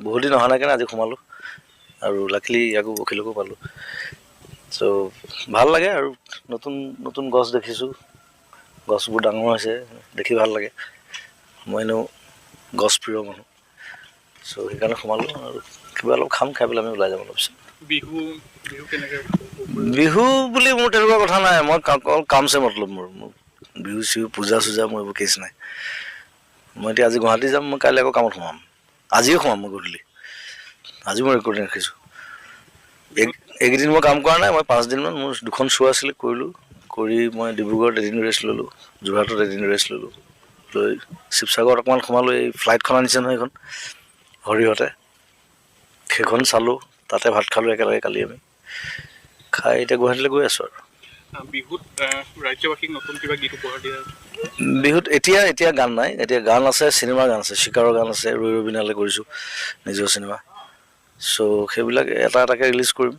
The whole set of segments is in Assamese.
বহুত দিন অহা নাই কাৰণে আজি সোমালোঁ আৰু লাকিলি ইয়াকো অখিলকো পালোঁ চ' ভাল লাগে আৰু নতুন নতুন গছ দেখিছোঁ গছবোৰ ডাঙৰ হৈছে দেখি ভাল লাগে মই এনেও গছ প্ৰিয় মানুহ চ' সেইকাৰণে সোমালোঁ আৰু কিবা অলপ খাম খাই পেলাই আমি ওলাই যাব অলপ বিহু বুলি মোৰ তেনেকুৱা কথা নাই মই অকল কামছে মতলব মোৰ বিহু চিহু পূজা চূজা মোৰ এইবোৰ কেছ নাই মই এতিয়া আজি গুৱাহাটী যাম মই কাইলৈ আকৌ কামত সোমাম আজিও সোমাম মই গধূলি আজি মই ৰেকৰ্ডিং ৰাখিছোঁ এইকেইদিন মই কাম কৰা নাই মই 5 দিনমান মোৰ 2খন শ্ব' আছিলে কৰিলোঁ কৰি মই ডিব্ৰুগড়ত এদিন ৰেষ্ট ল'লোঁ যোৰহাটত এদিন ৰেষ্ট ল'লোঁ লৈ শিৱসাগৰত অকণমান সোমালোঁ এই ফ্লাইটখন আনিছে নহয় এইখন সৰিয়হতে সেইখন চালোঁ তাতে ভাত খালোঁ একেলগে কালি আমি খাই এতিয়া গুৱাহাটীলৈ গৈ আছোঁ আৰু বিহুত ৰাজ্যবাসীক নতুন কিবা গীত উপহাৰ দিয়া বিহুত এতিয়া গান নাই এতিয়া গান আছে চিনেমাৰ গান আছে চিকাৰৰ গান আছে ৰৈ ৰবিনালে কৰিছোঁ নিজৰ চিনেমা চ' সেইবিলাক এটা এটাকৈ ৰিলিজ কৰিম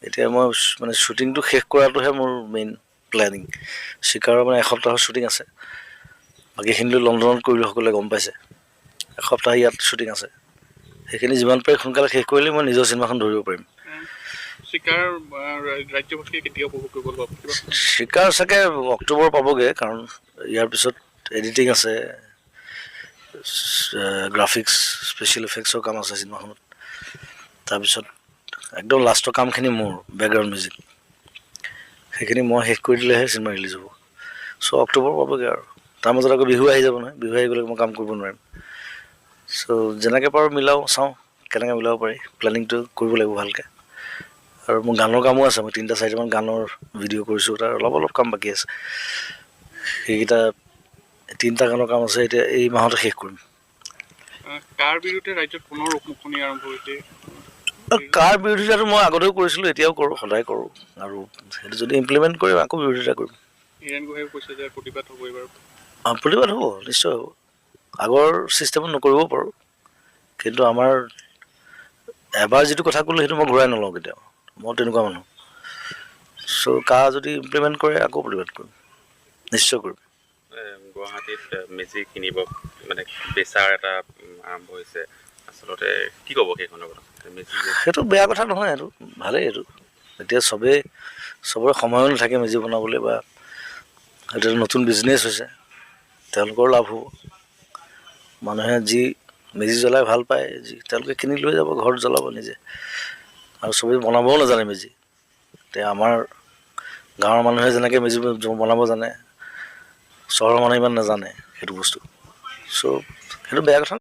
এতিয়া মই মানে শ্বুটিংটো শেষ কৰাটোহে মোৰ মেইন প্লেনিং চিকাৰৰ মানে এসপ্তাহৰ শ্বুটিং আছে বাকীখিনিতো লণ্ডনত কৰিলোঁ সকলোৱে গম পাইছে এসপ্তাহ ইয়াত শ্বুটিং আছে সেইখিনি যিমান পাৰি সোনকালে শেষ কৰিলে মই নিজৰ চিনেমাখন ধৰিব পাৰিম চিকাৰ চাগে অক্টোবৰ পাবগৈ কাৰণ ইয়াৰ পিছত এডিটিং আছে গ্ৰাফিক্স স্পেচিয়েল ইফেক্টছৰ কাম আছে চিনেমাখনত তাৰপিছত একদম লাষ্টৰ কামখিনি মোৰ বেকগ্ৰাউণ্ড মিউজিক সেইখিনি মই শেষ কৰি দিলেহে চিনেমা ৰিলিজ হ'ব চ' অক্টোবৰ পাবগৈ আৰু তাৰ মাজত আকৌ বিহু আহি যাব নহয় বিহু আহি গ'লে মই কাম কৰিব নোৱাৰিম চ' যেনেকৈ পাৰোঁ মিলাওঁ চাওঁ কেনেকৈ মিলাব পাৰি প্লেনিংটো কৰিব লাগিব ভালকৈ আৰু মোৰ গানৰ কামো আছে মই 3-4টামান গানৰ ভিডিঅ' কৰিছোঁ তাৰ অলপ কাম বাকী আছে সেইকেইটা 3টা গানৰ কাম আছে এতিয়া এই মাহতে শেষ কৰিম কাৰ বিৰুদ্ধে ৰাজ্যত পুনৰ মুখনি আৰম্ভ হৈছে কাৰ বিৰোধিতাটো মই আগতেও কৰিছিলোঁ এতিয়াও কৰোঁ সদায় কৰোঁ আৰু সেইটো যদি ইমপ্লিমেণ্ট কৰিম আকৌ বিৰোধিতা কৰিম হীৰেণ গোহাঁইও কৈছে যে প্ৰতিবাদ হ'ব এইবাৰ প্ৰতিবাদ হ'ব নিশ্চয় হ'ব আগৰ ছিষ্টেমত নকৰিবও পাৰোঁ কিন্তু আমাৰ এবাৰ যিটো কথা ক'লোঁ সেইটো মই ঘূৰাই নলওঁ কেতিয়াও মই তেনেকুৱা মানুহ চ' কাৰ যদি ইমপ্লিমেণ্ট কৰে আকৌ প্ৰতিবাদ কৰিম নিশ্চয় কৰিম গুৱাহাটীত মেজি কিনিব মানে বেচাৰ এটা আৰম্ভ হৈছে আচলতে কি ক'ব সেইখনৰ কথা সেইটো বেয়া কথা নহয় এইটো ভালেই এইটো এতিয়া চবৰে সময়ো নাথাকে মেজি বনাবলৈ বা এইটো নতুন বিজনেছ হৈছে তেওঁলোকৰ লাভ হ'ব মানুহে যি মেজি জ্বলাই ভাল পায় তেওঁলোকে কিনি লৈ যাব ঘৰত জ্বলাব নিজে আৰু চবেই বনাবও নাজানে মেজি এতিয়া আমাৰ গাঁৱৰ মানুহে যেনেকৈ মেজি বনাব জানে চহৰৰ মানুহে ইমান নাজানে সেইটো বস্তু চ' সেইটো বেয়া কথা